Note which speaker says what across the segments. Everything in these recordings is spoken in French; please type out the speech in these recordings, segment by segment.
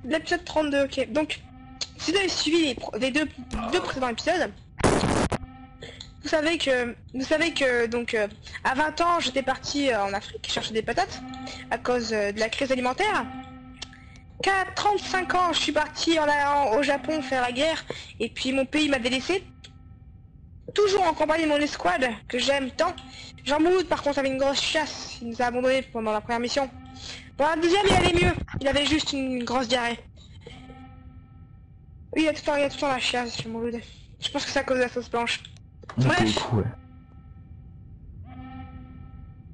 Speaker 1: l'épisode 32, ok. Donc, si vous avez suivi les deux précédents épisodes, vous savez que donc à 20 ans j'étais parti en Afrique chercher des patates à cause de la crise alimentaire. Qu'à 35 ans je suis parti au Japon faire la guerre et puis mon pays m'a délaissé. Toujours en compagnie de mon escouade que j'aime tant. Jean Mouloud par contre avait une grosse chasse, il nous a abandonnés pendant la première mission. Bon, la deuxième il allait mieux, il avait juste une grosse diarrhée. Oui, il y a tout le temps la chiasse chez Mouloud. Je pense que c'est à cause de la sauce blanche. Bref,
Speaker 2: ouais.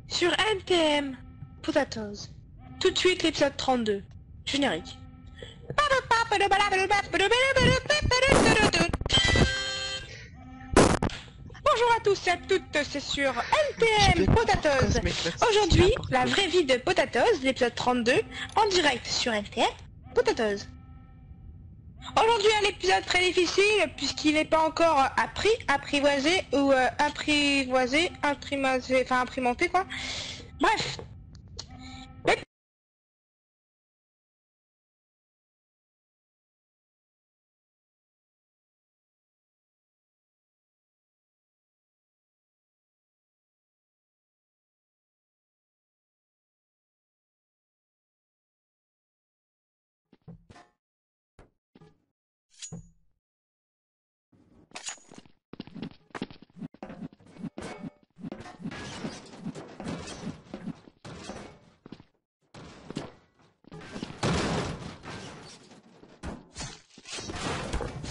Speaker 1: sur NTM Potatoes, tout de suite l'épisode 32, générique. Bonjour à tous et à toutes, c'est sur NTM Potatoes. Aujourd'hui, la vraie vie de Potatoes, l'épisode 32, en direct sur NTM Potatoes. Aujourd'hui un épisode très difficile puisqu'il n'est pas encore apprivoisé ou imprimanté quoi. Bref.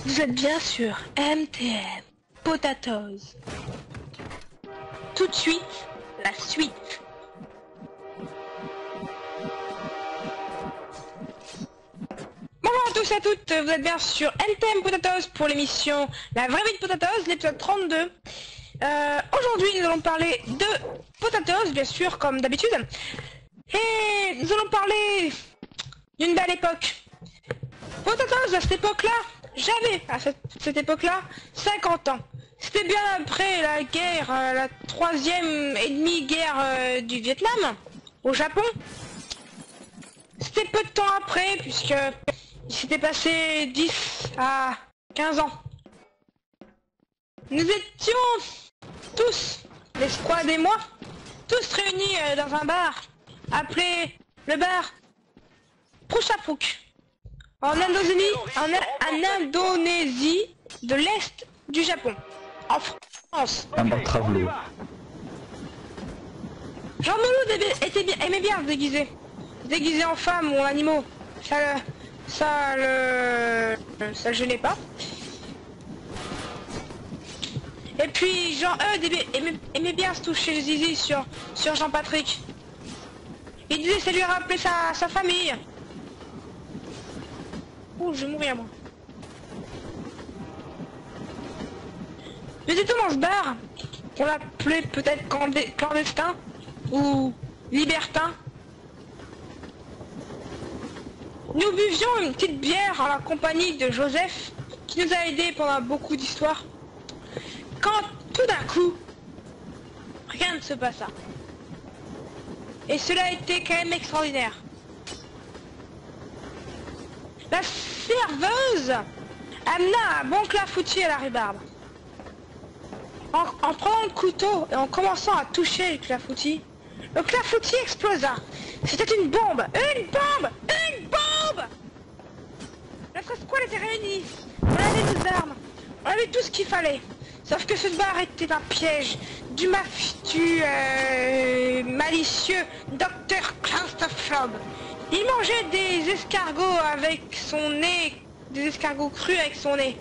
Speaker 1: Vous êtes bien sûr MTM Potatoes. Tout de suite, la suite. Bonjour à tous et à toutes, vous êtes bien sur NTM Potatoes pour l'émission La vraie vie de Potatoes, l'épisode 32. Aujourd'hui nous allons parler de Potatoes, bien sûr, comme d'habitude. Et nous allons parler d'une belle époque. Potatoes, à cette époque-là, j'avais à cette époque-là 50 ans. C'était bien après la guerre, la troisième et demie guerre du Vietnam, au Japon. C'était peu de temps après, puisque il s'était passé 10 à 15 ans. Nous étions tous, l'escouade et moi, tous réunis dans un bar, appelé le bar Prouchapouk. En Indonésie de l'Est du Japon, en France.
Speaker 2: Un bar travelot.
Speaker 1: Jean Mouloud aimait bien se déguiser en femme ou en animaux. Ça le gênait pas. Et puis Jean aimait bien se toucher le zizi sur Jean-Patrick. Il disait que ça lui rappelait sa famille. Ouh, je vais mourir moi. Nous étions dans ce bar, on l'appelait peut-être clandestin ou libertin. Nous buvions une petite bière en la compagnie de Joseph, qui nous a aidés pendant beaucoup d'histoires. Quand tout d'un coup, rien ne se passa. Et cela a été quand même extraordinaire. La serveuse amena un bon clafoutis à la rhubarbe. En prenant le couteau et en commençant à toucher le clafoutis explosa. C'était une bombe. Une bombe. Une bombe. Notre escouade était réunie. On avait des armes. On avait tout ce qu'il fallait. Sauf que ce bar était un piège du malicieux docteur claustrophobe. Il mangeait des escargots avec son nez, des escargots crus avec son nez.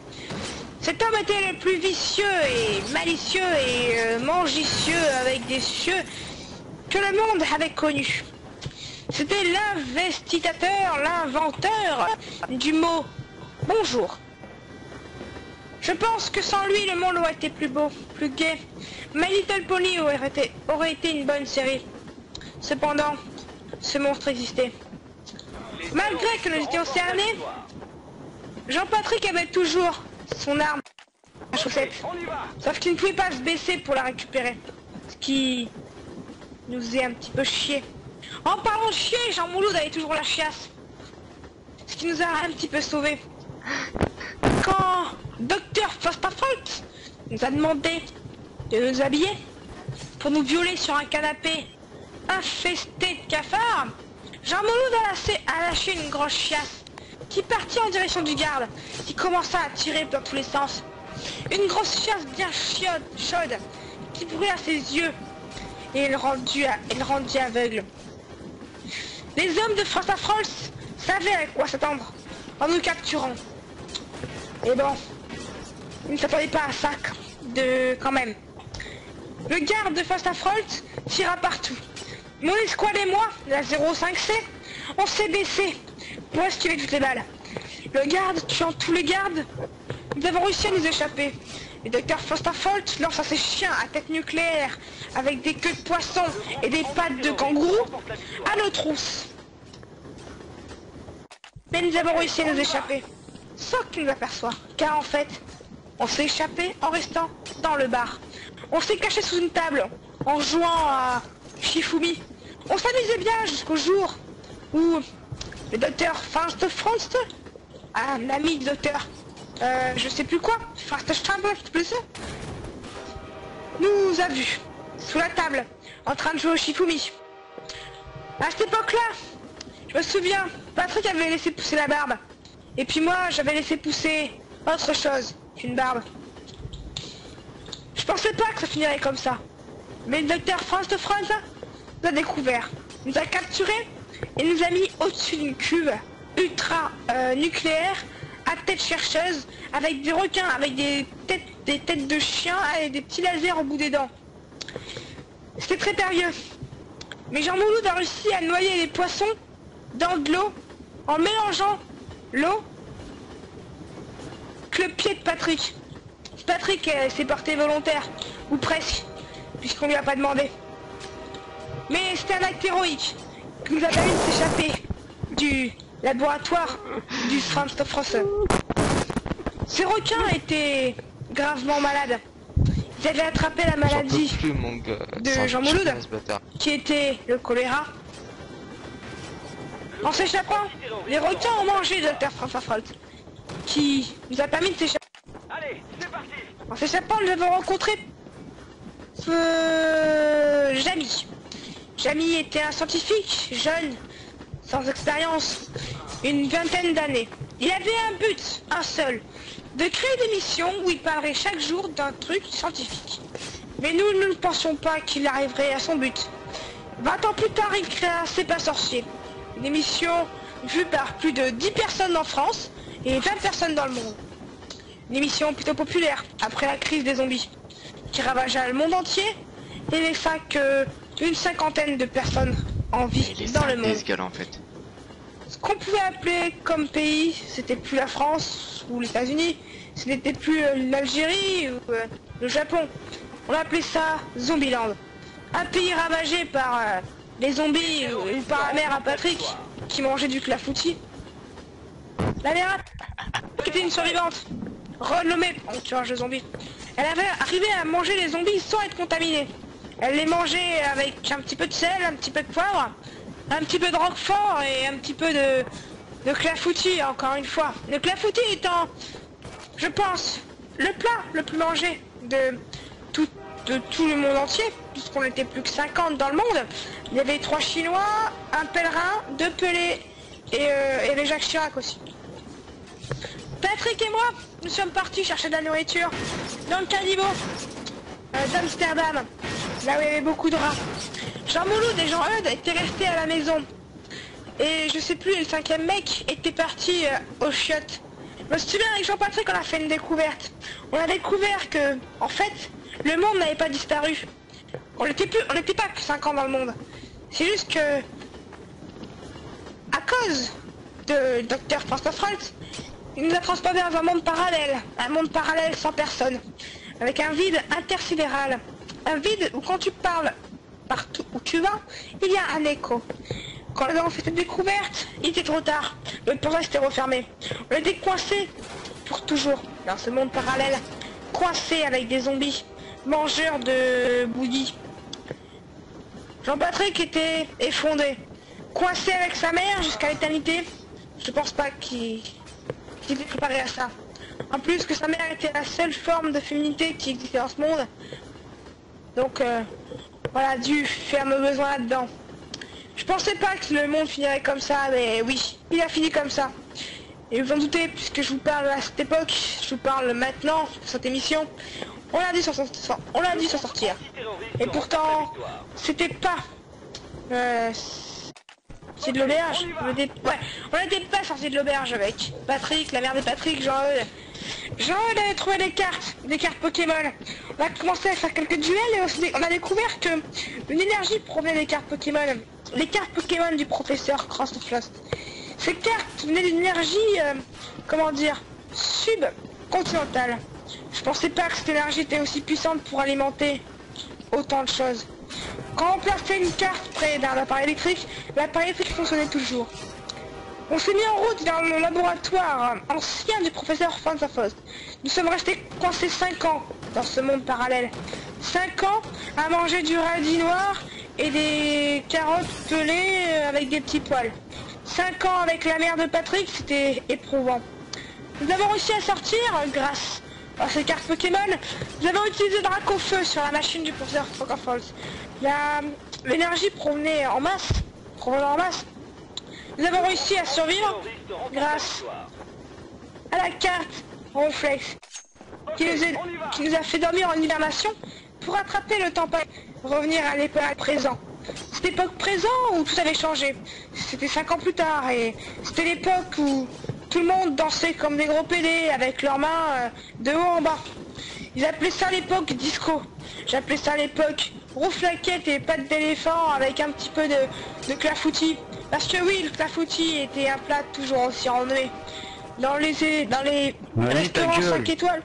Speaker 1: Cet homme était le plus vicieux et malicieux et mangicieux avec des cieux que le monde avait connu. C'était l'investigateur, l'inventeur du mot bonjour. Je pense que sans lui, le monde aurait été plus beau, plus gai. My Little Pony aurait été une bonne série. Cependant, ce monstre existait. Malgré que nous étions cernés, Jean-Patrick avait toujours son arme à chaussette. Sauf qu'il ne pouvait pas se baisser pour la récupérer. Ce qui nous faisait un petit peu chier. En parlant de chier, Jean Mouloud avait toujours la chiasse. Ce qui nous a un petit peu sauvés. Quand Dr. Fosterfolt nous a demandé de nous habiller pour nous violer sur un canapé infesté de cafards, Jean Mouloud a lâché une grosse chiasse qui partit en direction du garde, qui commença à tirer dans tous les sens. Une grosse chiasse bien chaude, qui brûla ses yeux et le rendit aveugle. Les hommes de Fosterfolt savaient à quoi s'attendre en nous capturant. Et bon, ils ne s'attendaient pas à ça quand même. Le garde de Fosterfolt tira partout. Mon escouade et moi, la 05C, on s'est baissé pour esquiver toutes les balles. Le garde tuant tous les gardes, nous avons réussi à nous échapper. Le docteur Fosterfolt lance à ses chiens à tête nucléaire avec des queues de poisson et des pattes de kangourou à nos trousses. Mais nous avons réussi à nous échapper, sans qu'il nous aperçoive, car en fait, on s'est échappé en restant dans le bar. On s'est caché sous une table, en jouant à Shifumi. On s'amusait bien jusqu'au jour où le docteur Fosterfolt, un ami du docteur, je sais plus quoi, nous a vus, sous la table, en train de jouer au Shifumi. À cette époque-là, je me souviens, Patrick avait laissé pousser la barbe. Et puis moi, j'avais laissé pousser autre chose qu'une barbe. Je pensais pas que ça finirait comme ça. Mais le docteur Fosterfolt nous a découvert, nous a capturés et nous a mis au-dessus d'une cuve ultra nucléaire à tête chercheuse avec des requins, avec des têtes de chiens et des petits lasers au bout des dents. C'était très périlleux. Mais Jean Mouloud a réussi à noyer les poissons dans de l'eau en mélangeant l'eau que le pied de Patrick. Patrick s'est porté volontaire, ou presque, puisqu'on lui a pas demandé. Mais c'était un acte héroïque qui nous a permis de s'échapper du laboratoire du Fosterfolt. Ces requins étaient gravement malades. Ils avaient attrapé la maladie de Jean Mouloud, qui était le choléra. En s'échappant, les requins ont mangé le docteur Fosterfolt, qui nous a permis de s'échapper. En s'échappant, nous avons rencontré Jamie. Jamie était un scientifique, jeune, sans expérience, une vingtaine d'années. Il avait un but, un seul, de créer des missions où il parlerait chaque jour d'un truc scientifique. Mais nous ne pensions pas qu'il arriverait à son but. 20 ans plus tard, il créa C'est pas sorcier, une émission vue par plus de 10 personnes en France et 20 personnes dans le monde. Une émission plutôt populaire après la crise des zombies, qui ravagea le monde entier et laissa une cinquantaine de personnes en vie dans le monde.
Speaker 2: En fait.
Speaker 1: Ce qu'on pouvait appeler comme pays, c'était plus la France ou les États-Unis, ce n'était plus l'Algérie ou le Japon. On appelait ça Zombieland. Un pays ravagé par les zombies ou par la mère à Patrick qui mangeait du clafoutis. La mère qui était une survivante, renommée en tueur de zombies. Elle avait arrivé à manger les zombies sans être contaminée. Elle les mangeait avec un petit peu de sel, un petit peu de poivre, un petit peu de roquefort et un petit peu de clafoutis, encore une fois. Le clafoutis étant, je pense, le plat le plus mangé de tout le monde entier, puisqu'on n'était plus que 50 dans le monde. Il y avait 3 Chinois, un pèlerin, 2 pelés et les Jacques Chirac aussi. Patrick et moi, nous sommes partis chercher de la nourriture dans le caniveau d'Amsterdam, là où il y avait beaucoup de rats. Jean Mouloud et Jean Eudes étaient restés à la maison. Et je sais plus, le 5e mec était parti aux chiottes. Je me souviens avec Jean-Patrick, on a fait une découverte. On a découvert que, en fait, le monde n'avait pas disparu. On n'était pas que 5 ans dans le monde. C'est juste que, à cause de Dr. Fosterfolt, il nous a transportés dans un monde parallèle sans personne, avec un vide intersidéral. Un vide où quand tu parles partout où tu vas, il y a un écho. Quand nous avons fait cette découverte, il était trop tard. Le portail s'était refermé. On était coincés pour toujours dans ce monde parallèle, coincés avec des zombies, mangeurs de bouillies. Jean-Patrick était effondré, coincé avec sa mère jusqu'à l'éternité, Je pense pas qu'il était préparé à ça. En plus que sa mère était la seule forme de féminité qui existait dans ce monde. Donc voilà, dû faire mes besoins là-dedans. Je pensais pas que le monde finirait comme ça, mais oui, il a fini comme ça. Et vous en doutez, puisque je vous parle à cette époque, je vous parle maintenant, pour cette émission, on l'a dit s'en sortir. Et pourtant, c'était pas... c'est de l'auberge. On n'était pas sorti de l'auberge avec Patrick, la mère de Patrick, Jean-Eudes. Jean-Eudes avait trouvé des cartes Pokémon. On a commencé à faire quelques duels et on a découvert que une énergie provenait des cartes Pokémon. Les cartes Pokémon du professeur Crossflost. Ces cartes venaient d'une énergie, comment dire, subcontinentale. Je pensais pas que cette énergie était aussi puissante pour alimenter autant de choses. Quand on plaçait une carte près d'un appareil électrique fonctionnait toujours. On s'est mis en route dans le laboratoire ancien du professeur Fantafost. Nous sommes restés coincés 5 ans dans ce monde parallèle. 5 ans à manger du radis noir et des carottes pelées avec des petits poils. 5 ans avec la mère de Patrick, c'était éprouvant. Nous avons réussi à sortir grâce à ces cartes Pokémon. Nous avons utilisé Dracofeu sur la machine du professeur Fantafost. L'énergie provenait en masse. Nous avons réussi à survivre grâce à la carte Ronflex qui nous a fait dormir en hibernation pour attraper le temps passé, revenir à l'époque présent. Cette époque présent où tout avait changé. C'était 5 ans plus tard et c'était l'époque où tout le monde dansait comme des gros pédés avec leurs mains de haut en bas. Ils appelaient ça l'époque disco. J'appelais ça l'époque rouflaquette et pattes d'éléphant avec un petit peu de clafoutis. Parce que oui, le clafoutis était un plat toujours aussi renommé. Dans les restaurants 5 étoiles.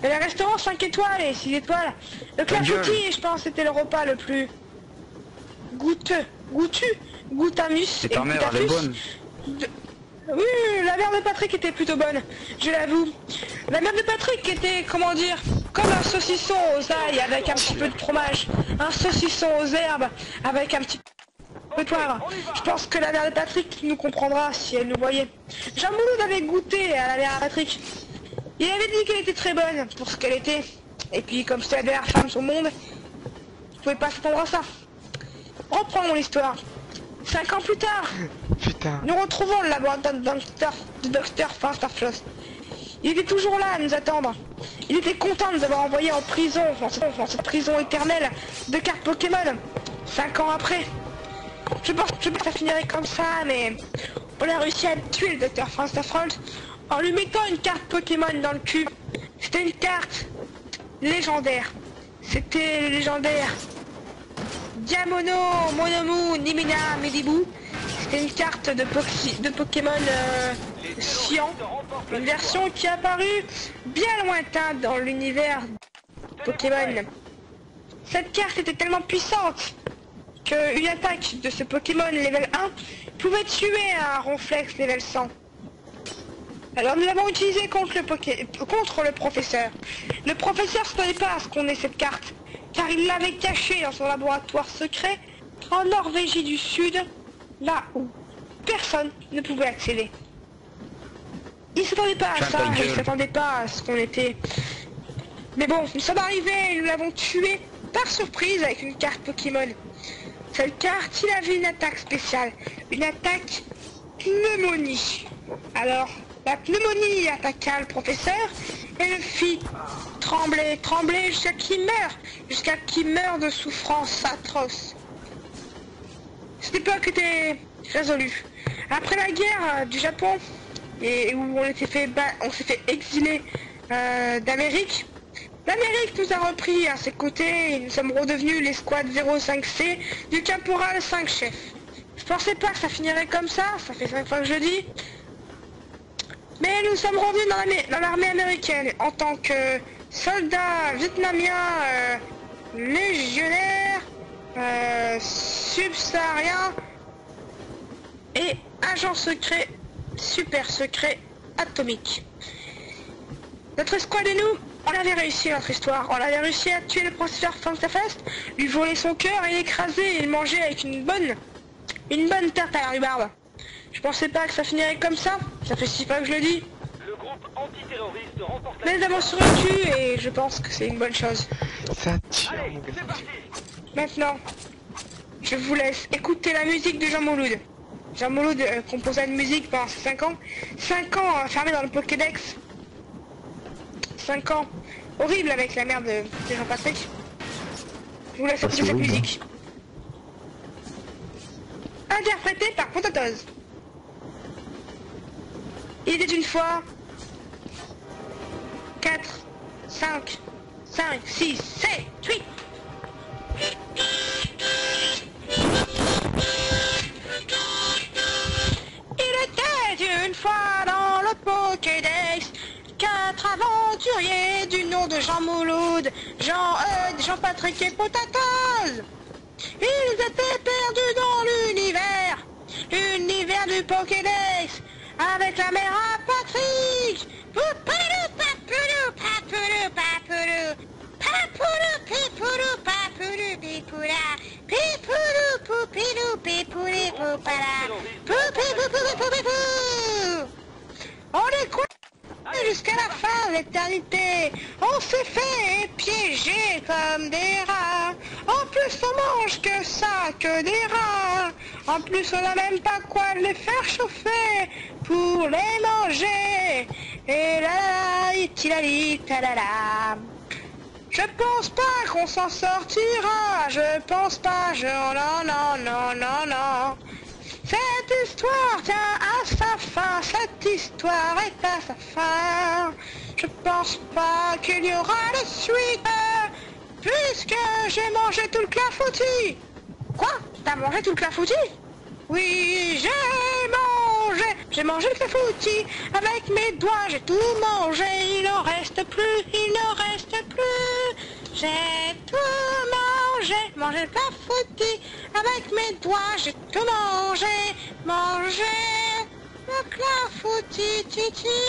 Speaker 1: Dans les restaurants 5 étoiles et 6 étoiles. Le clafoutis, je pense, c'était le repas le plus goûtamus et
Speaker 2: ta mère, elle est bonne.
Speaker 1: Oui, la mère de Patrick était plutôt bonne, je l'avoue. La mère de Patrick était, comment dire, comme un saucisson aux ail avec un petit peu de fromage. Un saucisson aux herbes avec un petit peu de poivre. Je pense que la mère de Patrick nous comprendra si elle nous voyait. Jean Mouloud avait goûté à la mère de Patrick. Il avait dit qu'elle était très bonne pour ce qu'elle était. Et puis comme c'était la dernière femme au monde, je pouvais pas s'attendre à ça. Reprenons l'histoire. 5 ans plus tard,
Speaker 2: Putain.
Speaker 1: nous retrouvons le laboratoire du docteur Fantafost. Il était toujours là à nous attendre. Il était content de nous avoir envoyés en prison, dans cette prison éternelle de cartes Pokémon. 5 ans après. Je pense que ça finirait comme ça, mais on a réussi à tuer le docteur Fantafost en lui mettant une carte Pokémon dans le cul. C'était une carte légendaire. C'était le légendaire Diamono, Monomu, Nimina, Medibou. C'était une carte de Pokémon Cyan. Une version qui est apparue bien lointain dans l'univers Pokémon. Cette carte était tellement puissante qu'une attaque de ce Pokémon level 1 pouvait tuer un Ronflex level 100. Alors nous l'avons utilisé contre le professeur. Le professeur ne savait pas à ce qu'on est cette carte, car il l'avait cachée dans son laboratoire secret en Norvégie du Sud, là où personne ne pouvait accéder. Il ne s'attendait pas à ça, il ne s'attendait pas à ce qu'on était. Mais bon, nous sommes arrivés et nous l'avons tué par surprise avec une carte Pokémon. Cette carte, il avait une attaque spéciale, une attaque pneumonie. Alors, la pneumonie attaqua le professeur et le fit trembler jusqu'à qu'il meure de souffrance atroce. Cette époque était résolue. Après la guerre du Japon, et où on s'est fait exiler d'Amérique, l'Amérique nous a repris à ses côtés et nous sommes redevenus l'escouade 05C du caporal 5 chef. Je pensais pas que ça finirait comme ça fait 5 fois que je le dis. Mais nous sommes revenus dans l'armée américaine en tant que soldats vietnamiens, légionnaires, subsahariens et agents secrets, super secrets, atomiques. Notre escouade et nous, on avait réussi notre histoire. On avait réussi à tuer le professeur Fantafost, lui voler son cœur et l'écraser et le manger avec une bonne tarte à la rhubarbe. Je pensais pas que ça finirait comme ça. Ça fait 6 fois que je le dis.
Speaker 2: Le groupe antiterroriste remporte
Speaker 1: Mais d'avance sur le cul et je pense que c'est une bonne chose.
Speaker 3: Ça tire,
Speaker 2: Allez,
Speaker 3: mon gars.
Speaker 2: c'est parti.
Speaker 1: Maintenant, je vous laisse écouter la musique de Jean Mouloud. Jean Mouloud composa une musique pendant 5 ans. 5 ans enfermé dans le Pokédex. 5 ans. Horrible avec la merde de Jean-Patrick. Je vous laisse écouter cette musique. Interprétée par Potatoes. Il était une fois 4, 5, 6, 7, 8. Il était une fois dans le Pokédex 4 aventuriers du nom de Jean Mouloud, Jean-Eudes, Jean-Patrick et Potatoes. Ils étaient perdus dans l'univers du Pokédex, avec la mère à Patrick. Poupoulou, papoulou, papoulou, papoulou. Papoulou, pipoulou, papoulou, pipoula. Pipoulou, poupilou, pipouli, poupala. Poupilou, poupilou. On est quoi jusqu'à la fin de l'éternité. On s'est fait piéger comme des rats. En plus on mange que ça, que des rats. En plus on n'a même pas quoi les faire chauffer pour les manger. Et là, itilali, talala. Je pense pas qu'on s'en sortira. Je pense pas, non. Cette histoire tient à sa fin, cette histoire est à sa fin. Je pense pas qu'il y aura de suite, puisque j'ai mangé tout le clafoutis. Quoi? T'as mangé tout le clafoutis? Oui, j'ai mangé le clafoutis. Avec mes doigts, j'ai tout mangé, il n'en reste plus. J'ai tout mangé le clafoutis. Avec mes doigts, j'ai tout mangé le clafoutis, titi.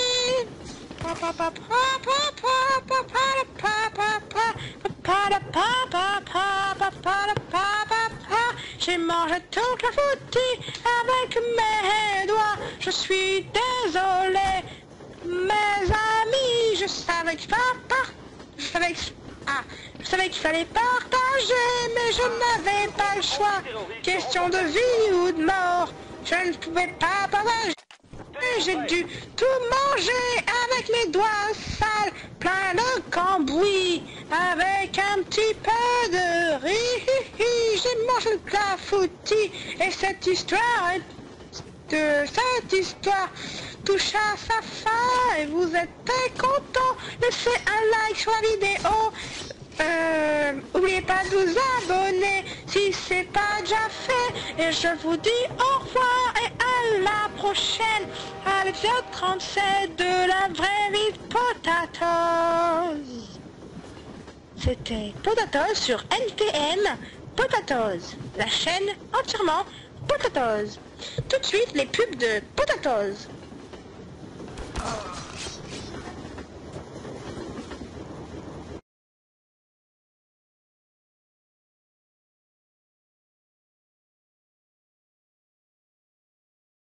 Speaker 1: J'ai mangé tout le clafoutis avec mes doigts. Je suis désolé, mes amis. Je savais qu'il fallait partager, mais je n'avais pas le choix. Question de vie ou de mort, je ne pouvais pas partager. J'ai dû tout manger avec mes doigts sales, plein de cambouis, avec un petit peu de riz. J'ai mangé le clafoutis et cette histoire touche à sa fin et vous êtes très contents. Laissez un like sur la vidéo. N'oubliez pas de vous abonner si c'est pas déjà fait. Et je vous dis au revoir et à la prochaine à l'épisode 37 de la vraie vie de Potatoes. C'était Potatoes sur NTN Potatoes, la chaîne entièrement Potatoes. Tout de suite les pubs de Potatoes.